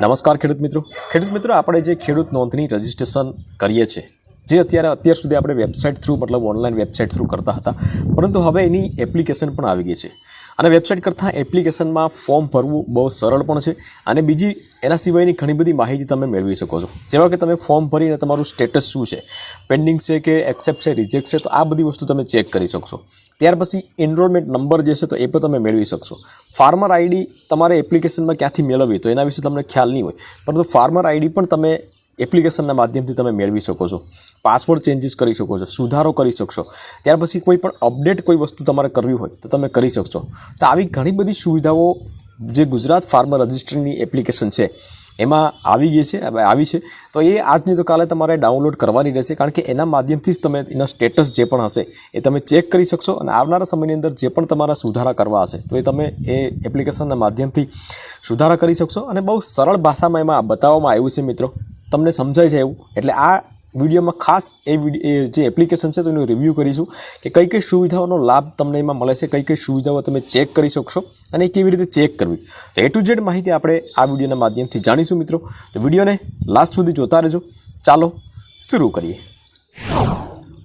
નમસ્કાર ખેડૂત મિત્રો આપણે જે ખેડૂત નોંધણી રજિસ્ટ્રેશન કરીએ છીએ જે અત્યાર સુધી આપણે વેબસાઇટ થ્રુ મતલબ ઓનલાઈન વેબસાઇટ થ્રુ કરતા હતા, પરંતુ હવે એની એપ્લિકેશન પણ આવી ગઈ છે અને વેબસાઇટ કરતાં એપ્લિકેશનમાં ફોર્મ ભરવું બહુ સરળ પણ છે અને બીજી એના સિવાયની ઘણી બધી માહિતી તમે મેળવી શકો છો, જેવા કે તમે ફોર્મ ભરીને તમારું સ્ટેટસ શું છે, પેન્ડિંગ છે કે એક્સેપ્ટ છે, રિજેક્ટ છે, તો આ બધી વસ્તુ તમે ચેક કરી શકશો। ત્યાર પછી એનરોલમેન્ટ નંબર જે છે તો એ પણ તમે મેળવી શકશો। ફાર્મર આઈડી તમારે એપ્લિકેશનમાં ક્યાંથી મેળવવી તો એના વિશે તમને ખ્યાલ નહીં હોય, પરંતુ ફાર્મર આઈડી પણ તમે એપ્લિકેશનના માધ્યમથી તમે મેળવી શકો છો। પાસવર્ડ ચેન્જીસ કરી શકો છો, સુધારો કરી શકશો। ત્યાર પછી કોઈ પણ અપડેટ કોઈ વસ્તુ તમારે કરવી હોય તો તમે કરી શકશો। તો આવી ઘણી બધી સુવિધાઓ જે ગુજરાત ફાર્મર રજિસ્ટ્રીની એપ્લિકેશન છે એમાં આવી છે, તો એ આજની તો કાલે તમારે ડાઉનલોડ કરવાની રહેશે, કારણ કે એના માધ્યમથી જ તમે એના સ્ટેટસ જે પણ હશે એ તમે ચેક કરી શકશો અને આવનારા સમયની અંદર જે પણ તમારા સુધારા કરવા હશે તો એ તમે એ એપ્લિકેશનના માધ્યમથી સુધારા કરી શકશો અને બહુ સરળ ભાષામાં એમાં બતાવવામાં આવ્યું છે મિત્રો, તમને સમજાય છે એવું। એટલે આ વિડીયોમાં ખાસ એ જે એપ્લિકેશન છે તો એનું રિવ્યૂ કરીશું કે કઈ કઈ સુવિધાઓનો લાભ તમને એમાં મળે છે, કઈ કઈ સુવિધાઓ તમે ચેક કરી શકશો અને એ કેવી રીતે ચેક કરવી, તો એ ટુ ઝેડ માહિતી આપણે આ વિડીયોના માધ્યમથી જાણીશું મિત્રો। તો વિડીયોને લાસ્ટ સુધી જોતા રહેજો। ચાલો શરૂ કરીએ।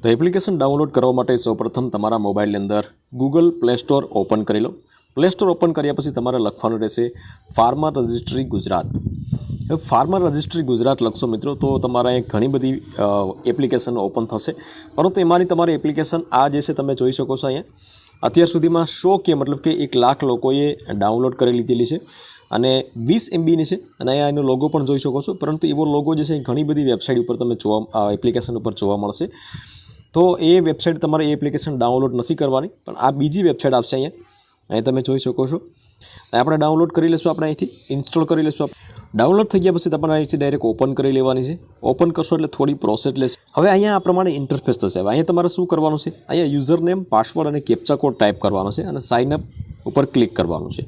તો એપ્લિકેશન ડાઉનલોડ કરવા માટે સૌપ્રથમ તમારા મોબાઈલની અંદર ગૂગલ પ્લે સ્ટોર ઓપન કરી લો। પ્લે સ્ટોર ઓપન કર્યા પછી તમારે લખવાનું રહેશે farmer registry Gujarat. Farmer registry Gujarat લખશો મિત્રો તો તમારે ઘણી બધી એપ્લિકેશન ઓપન થશે, પરંતુ એમાંની તમારી એપ્લિકેશન આ જે છે તમે જોઈ શકો છો અહીંયા અત્યાર સુધીમાં 100 મતલબ કે 1 લાખ લોકોએ ડાઉનલોડ કરી લીધેલી છે અને 20 MBની છે અને અહીંયા એનો લોગો પણ જોઈ શકો છો, પરંતુ એવો લોગો જે છે ઘણી બધી વેબસાઇટ ઉપર તમે એપ્લિકેશન ઉપર જોવા મળશે। તો એ વેબસાઇટ તમારે એ એપ્લિકેશન ડાઉનલોડ નથી કરવાની, પણ આ બીજી વેબસાઇટ આપશે અહીંયા તમે જોઈ શકો છો। આપણે ડાઉનલોડ કરી લેશું, આપણે અહીંથી ઇન્સ્ટોલ કરી લેશું। ડાઉનલોડ થઈ ગયા પછી તમારે અહીંથી ડાયરેક્ટ ઓપન કરી લેવાની છે। ઓપન કરશો એટલે થોડી પ્રોસેસ લેશે। હવે અહીંયા આ પ્રમાણે ઇન્ટરફેસ થશે। હવે અહીંયા તમારે શું કરવાનું છે, અહીંયા યુઝર નેમ, પાસવર્ડ અને કેપ્ચા કોડ ટાઈપ કરવાનો છે અને સાઇન અપ ઉપર ક્લિક કરવાનું છે।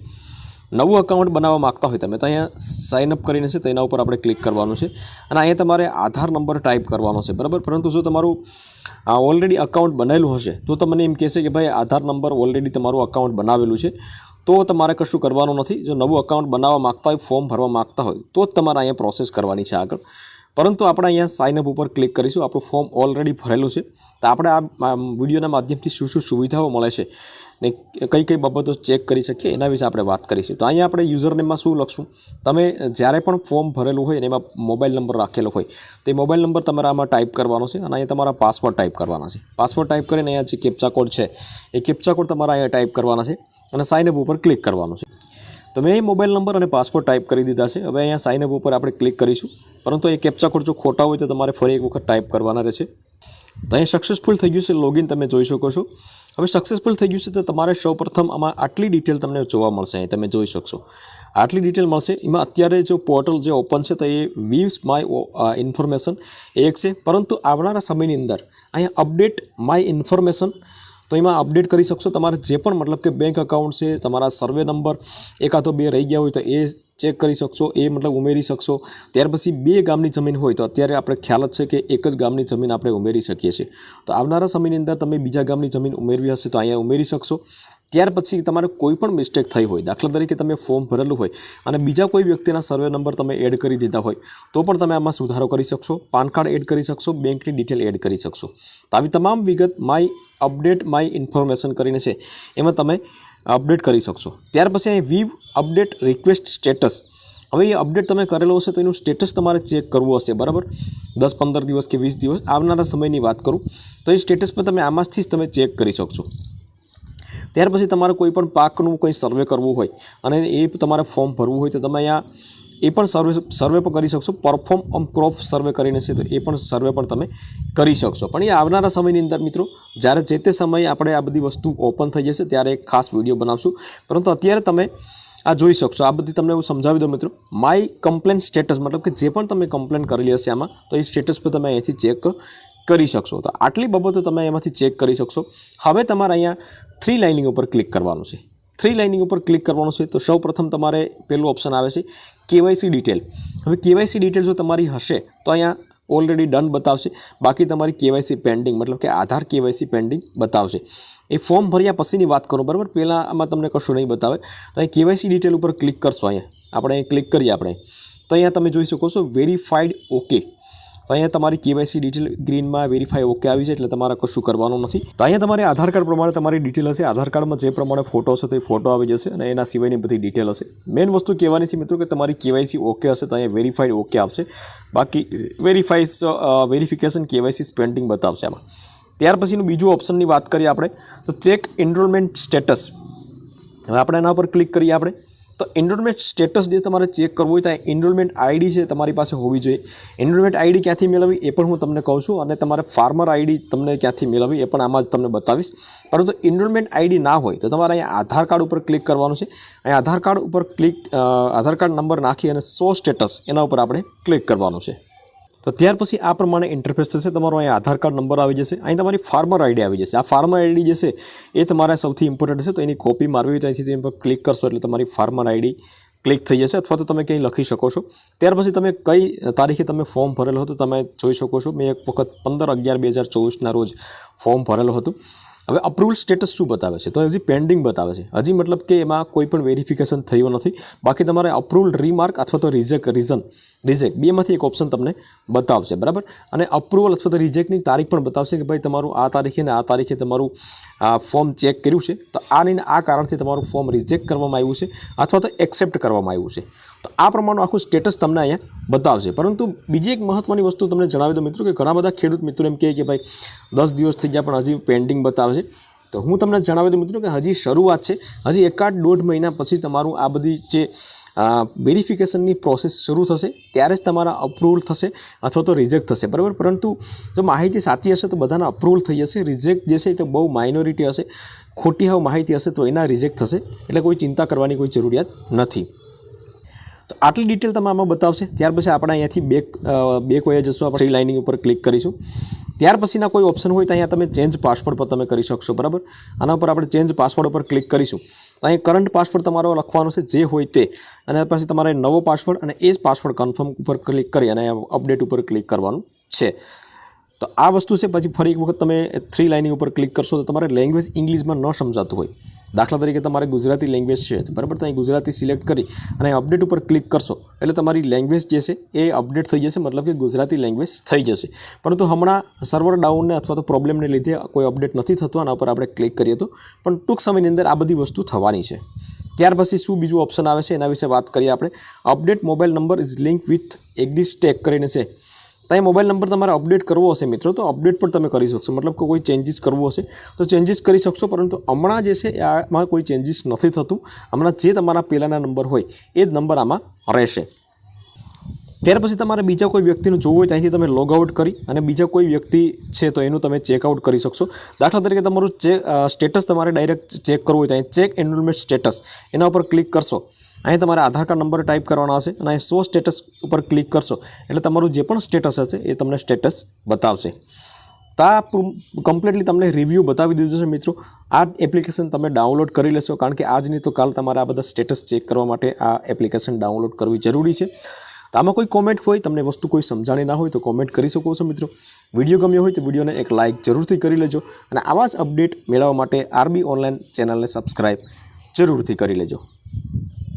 નવું અકાઉન્ટ બનાવવા માગતા હોય તમે તો અહીંયા સાઇન અપ કરીને છે તેના ઉપર આપણે ક્લિક કરવાનું છે અને અહીંયા તમારે આધાર નંબર ટાઈપ કરવાનો છે, બરાબર। પરંતુ જો તમારું ઓલરેડી અકાઉન્ટ બનાવેલું હશે તો તમને એમ કહેશે કે ભાઈ આધાર નંબર ઓલરેડી તમારું અકાઉન્ટ બનાવેલું છે તો તમારે કશું કરવાનું નથી। જો નવું અકાઉન્ટ બનાવવા માગતા હોય, ફોર્મ ભરવા માગતા હોય તો જ તમારે અહીંયા પ્રોસેસ કરવાની છે આગળ, પરંતુ આપણે અહીંયા સાઇન અપ ઉપર ક્લિક કરીશું। આપણું ફોર્મ ઓલરેડી ભરેલું છે તો આપણે આ વિડીયોના માધ્યમથી શું શું સુવિધાઓ મળે છે ને કઈ કઈ બાબતો ચેક કરી શકીએ એના વિશે આપણે વાત કરીશું। તો અહીંયા આપણે યુઝર નેમમાં શું લખશું, તમે જ્યારે પણ ફોર્મ ભરેલું હોય અને એમાં મોબાઈલ નંબર રાખેલો હોય તો એ મોબાઈલ નંબર તમારે આમાં ટાઈપ કરવાનો છે અને અહીંયા તમારા પાસવર્ડ ટાઈપ કરવાના છે। પાસવર્ડ ટાઈપ કરીને અહીંયા જે કેપ્ચા કોડ છે એ કેપ્ચા કોડ તમારે અહીંયા ટાઈપ કરવાના છે અને સાઇન અપ ઉપર ક્લિક કરવાનું છે। તો મેં મોબાઈલ નંબર અને પાસવર્ડ ટાઈપ કરી દીધા છે। હવે અહીંયા સાઇન અપ ઉપર આપણે ક્લિક કરીશું, પરંતુ એ કેપ્ચા કોડ જો ખોટા હોય તો તમારે ફરી એક વખત ટાઈપ કરવાના રહેશે। તો અહીં સક્સેસફુલ થઈ ગયું છે લોગિન, તમે જોઈ શકો છો। હવે સક્સેસફુલ થઈ ગયું છે તો તમારે સૌપ્રથમ આમાં આટલી ડિટેલ તમને જોવા મળશે, અહીં તમે જોઈ શકશો આટલી ડિટેલ મળશે। એમાં અત્યારે જો પોર્ટલ જે ઓપન છે તો એ વ્યૂઝ માય ઇન્ફોર્મેશન એક છે, પરંતુ આવનારા સમયની અંદર અહીંયા અપડેટ માય ઇન્ફોર્મેશન તો એમાં અપડેટ કરી શકશો। તમારે જે પણ મતલબ કે બેંક અકાઉન્ટ છે, તમારા સર્વે નંબર 1 અથવા 2 રહી ગયા હોય તો એ ચેક કરી શકશો, એ મતલબ ઉમેરી શકશો। ત્યાર પછી 2 ગામની જમીન હોય તો અત્યારે આપણે ખ્યાલ જ છે કે એક જ ગામની જમીન આપણે ઉમેરી શકીએ છીએ, તો આવનારા સમયની અંદર તમે બીજા ગામની જમીન ઉમેરવી હશે તો અહીંયા ઉમેરી શકશો। ત્યાર પછી તમારે કોઈ પણ મિસ્ટેક થઈ હોય, દાખલા તરીકે તમે ફોર્મ ભરેલું હોય અને બીજા કોઈ વ્યક્તિના સર્વે નંબર તમે એડ કરી દીધા હોય તો પણ તમે આમાં સુધારો કરી શકશો, પાન કાર્ડ એડ કરી શકશો, બેંકની ડિટેલ એડ કરી શકશો। તો આવી તમામ વિગત માય અપડેટ માય ઇન્ફોર્મેશન કરીને છે એમાં તમે અપડેટ કરી શકશો। ત્યાર પછી અહીં વીવ અપડેટ રિક્વેસ્ટ સ્ટેટસ, હવે એ અપડેટ તમે કરેલો હશે તો એનું સ્ટેટસ તમારે ચેક કરવું હશે, બરાબર। 10-15 દિવસ કે 20 દિવસ આવનારા સમયની વાત કરું તો એ સ્ટેટસ પર તમે આમાંથી જ તમે ચેક કરી શકશો। ત્યાર પછી તમારે કોઈ પણ પાકનું કોઈ સર્વે કરવું હોય અને એ તમારે ફોર્મ ભરવું હોય તો તમે અહીંયા એ પણ સર્વે પણ કરી શકશો। પરફોર્મ ઓન ક્રોપ સર્વે કરીને છે તો એ પણ સર્વે પણ તમે કરી શકશો, પણ એ આવનારા સમયની અંદર મિત્રો જ્યારે જે તે સમયે આપણે આ બધી વસ્તુ ઓપન થઈ જશે ત્યારે એક ખાસ વિડીયો બનાવશું, પરંતુ અત્યારે તમે આ જોઈ શકશો। આ બધી તમને હું સમજાવી દઉં મિત્રો, માય કમ્પ્લેન સ્ટેટસ મતલબ કે જે પણ તમે કમ્પ્લેન કરેલી હશે આમાં તો એ સ્ટેટસ પર તમે અહીંથી ચેક કરી શકશો। તો આટલી બાબતો તમે એમાંથી ચેક કરી શકશો। હવે તમારે અહીંયા 3 લાઇનિંગ ઉપર ક્લિક કરવાનું છે। 3 લાઇનિંગ ઉપર ક્લિક કરવાનું છે તો સૌપ્રથમ તમારે પહેલું ઓપ્શન આવે છે કેવાયસી ડિટેલ। હવે કેવાયસી ડિટેલ જો તમારી હશે તો અહીંયા ઓલરેડી ડન બતાવશે, બાકી તમારી કેવાયસી પેન્ડિંગ મતલબ કે આધાર કેવાયસી પેન્ડિંગ બતાવશે। એ ફોર્મ ભર્યા પછીની વાત કરું, બરાબર, પહેલાં આમાં તમને કશું નહીં બતાવે તો અહીં કેવાયસી ડિટેલ ઉપર ક્લિક કરશો। અહીંયા આપણે ક્લિક કરીએ, આપણે તો અહીંયા તમે જોઈ શકો છો વેરીફાઈડ ઓકે. તો અહીંયા તમારી કેવાયસી ડિટેલ ગ્રીનમાં વેરીફાઈ ઓકે આવી છે, એટલે તમારે કશું કરવાનું નથી. તો અહીંયા તમારે આધાર કાર્ડ પ્રમાણે તમારી ડિટેલ હશે. આધાર કાર્ડમાં જે પ્રમાણે ફોટો હશે તે ફોટો આવી જશે અને એના સિવાયની બધી ડિટેલ હશે. મેઇન વસ્તુ કહેવાની છે મિત્રો કે તમારી કેવાયસી ઓકે હશે તો અહીંયા વેરીફાઈડ ઓકે આવશે. બાકી વેરિફિકેશન કેવાયસી પેન્ડિંગ બતાવશે આમાં. ત્યાર પછીનું બીજું ઓપ્શનની વાત કરીએ આપણે તો ચેક એનરોલમેન્ટ સ્ટેટસ. હવે આપણે એના પર ક્લિક કરીએ આપણે. તો એનરોલમેન્ટ સ્ટેટસ જે તમારે ચેક કરવું હોય તો એનરોલમેન્ટ આઈડી છે તમારી પાસે હોવી જોઈએ. એનરોલમેન્ટ આઈડી ક્યાંથી મેળવવી એ પણ હું તમને કહું છું, અને તમારે ફાર્મર આઈડી તમને ક્યાંથી મેળવવી એ પણ આમાં જ તમને બતાવીશ. પરંતુ એનરોલમેન્ટ આઈડી ના હોય તો તમારે અહીંયા આધાર કાર્ડ ઉપર ક્લિક કરવાનું છે. અહીંયા આધાર કાર્ડ ઉપર આધાર કાર્ડ નંબર નાખી અને શો સ્ટેટસ એના ઉપર આપણે ક્લિક કરવાનું છે. તો ત્યાર પછી આ પ્રમાણે ઇન્ટરફેસ થશે. તમારો અહીંયા આધાર કાર્ડ નંબર આવી જશે. અહીં તમારી ફાર્મર આઈડી આવી જશે. આ ફાર્મર આઈડી જે છે એ તમારા સૌથી ઇમ્પોર્ટન્ટ છે, તો એની કોપી મારવી હોય તો અહીંથી તેની પર ક્લિક કરશો એટલે તમારી ફાર્મર આઈડી ક્લિક થઈ જશે, અથવા તો તમે કંઈ લખી શકો છો. ત્યાર પછી તમે કઈ તારીખે તમે ફોર્મ ભરેલું હતું તમે જોઈ શકો છો. મેં એક વખત 15/11/2024ના રોજ ફોર્મ ભરેલું હતું. હવે અપ્રુવલ સ્ટેટસ શું બતાવે છે? તો હજી પેન્ડિંગ બતાવે છે. હજી મતલબ કે એમાં કોઈ પણ વેરિફિકેશન થયું નથી. બાકી તમારે અપ્રુવલ રીમાર્ક અથવા તો રિજેક્ટ બેમાંથી એક ઓપ્શન તમને બતાવશે, બરાબર. અને અપ્રુવલ અથવા તો રિજેક્ટની તારીખ પણ બતાવશે કે ભાઈ તમારું આ તારીખે ને આ તારીખે તમારું ફોર્મ ચેક કર્યું છે, તો આ કારણથી તમારું ફોર્મ રિજેક્ટ કરવામાં આવ્યું છે અથવા તો એક્સેપ્ટ કરવામાં આવ્યું છે. તો આ પ્રમાણનું આખું સ્ટેટસ તમને અહીંયા બતાવશે. પરંતુ બીજી એક મહત્ત્વની વસ્તુ તમને જણાવી દઉં મિત્રો કે ઘણા બધા ખેડૂત મિત્રો એમ કહે કે ભાઈ 10 દિવસ થઈ ગયા પણ હજી પેન્ડિંગ બતાવે છે. તો હું તમને જણાવી દઉં મિત્રો કે હજી શરૂઆત છે. હજી 1-1.5 મહિના પછી તમારું આ બધી જે વેરિફિકેશનની પ્રોસેસ શરૂ થશે ત્યારે જ તમારા અપ્રુવલ થશે અથવા તો રિજેક્ટ થશે, બરાબર. પરંતુ જો માહિતી સાચી હશે તો બધાના અપ્રુવલ થઈ જશે. રિજેક્ટ જે છે એ તો બહુ માઇનોરિટી હશે. ખોટી માહિતી હશે તો એના રિજેક્ટ થશે. એટલે કોઈ ચિંતા કરવાની કોઈ જરૂરિયાત નથી. તો આટલી ડિટેલ તમે આમાં બતાવશે. ત્યાર પછી આપણે અહીંયાથી બેક વયા જશું. આપણે 3 લાઇનિંગ ઉપર ક્લિક કરીશું. ત્યાર પછીના કોઈ ઓપ્શન હોય તો અહીંયા તમે ચેન્જ પાસવર્ડ પર તમે કરી શકશો, બરાબર. આના ઉપર આપણે ચેન્જ પાસવર્ડ ઉપર ક્લિક કરીશું તો અહીં કરંટ પાસવર્ડ તમારો લખવાનો છે જે હોય તે, અને પછી તમારે નવો પાસવર્ડ અને એ જ પાસવર્ડ કન્ફર્મ ઉપર ક્લિક કરી અને અપડેટ ઉપર ક્લિક કરવાનું છે. તો આ વસ્તુ છે. પછી ફરી એક વખત તમે 3 લાઇનિંગ ઉપર ક્લિક કરશો તો તમારે લેંગ્વેજ ઇંગ્લિશમાં ન સમજાતું હોય, દાખલા તરીકે તમારે ગુજરાતી લેંગ્વેજ છે, બરાબર. તો અહીં ગુજરાતી સિલેક્ટ કરી અને અપડેટ ઉપર ક્લિક કરશો એટલે તમારી લેંગ્વેજ જે છે એ અપડેટ થઈ જશે, મતલબ કે ગુજરાતી લેંગ્વેજ થઈ જશે. પરંતુ હમણાં સર્વર ડાઉનને અથવા તો પ્રોબ્લેમને લીધે કોઈ અપડેટ નથી થતું. આના ઉપર આપણે ક્લિક કરીએ તો પણ ટૂંક સમયની અંદર આ બધી વસ્તુ થવાની છે. ત્યાર પછી શું બીજું ઓપ્શન આવે છે એના વિશે વાત કરીએ આપણે. Update mobile number is link with agri stack કરીને છે. તો એ મોબાઈલ નંબર તમારે અપડેટ કરવો હશે મિત્રો તો અપડેટ પણ તમે કરી શકશો, મતલબ કે કોઈ ચેન્જીસ કરવું હશે તો ચેન્જીસ કરી શકશો. પરંતુ હમણાં જે છે આમાં કોઈ ચેન્જીસ નથી થતું. હમણાં જે તમારા પહેલાંના નંબર હોય એ જ નંબર આમાં રહેશે. ત્યાર પછી તમારે બીજા કોઈ વ્યક્તિનું જોવું હોય ત્યાંથી તમે લોગ આઉટ કરી અને બીજા કોઈ વ્યક્તિ છે તો એનું તમે ચેકઆઉટ કરી શકશો. દાખલા તરીકે તમારું સ્ટેટસ તમારે ડાયરેક્ટ ચેક કરવું હોય તો અહીં ચેક એનરોલમેન્ટ સ્ટેટસ એના ઉપર ક્લિક કરશો. અહીં તમારે આધાર કાર્ડ નંબર ટાઈપ કરવાનો હશે અને અહીં શો સ્ટેટસ ઉપર ક્લિક કરશો એટલે તમારું જે પણ સ્ટેટસ હશે એ તમને સ્ટેટસ બતાવશે. તો આ કમ્પ્લીટલી તમને રિવ્યૂ બતાવી દીધું છે મિત્રો. આ એપ્લિકેશન તમે ડાઉનલોડ કરી લેશો, કારણ કે આજ નહીં તો કાલ તમારે આ બધા સ્ટેટસ ચેક કરવા માટે આ એપ્લિકેશન ડાઉનલોડ કરવી જરૂરી છે. તો આમાં કોઈ કોમેન્ટ હોય, તમને વસ્તુ કોઈ સમજાણી ના હોય તો કોમેન્ટ કરી શકો છો મિત્રો. વિડીયો ગમ્યો હોય તો વિડીયોને એક લાઇક જરૂરથી કરી લેજો અને આવા જ અપડેટ મેળવવા માટે આરબી ઓનલાઈન ચેનલને સબસ્ક્રાઈબ જરૂરથી કરી લેજો.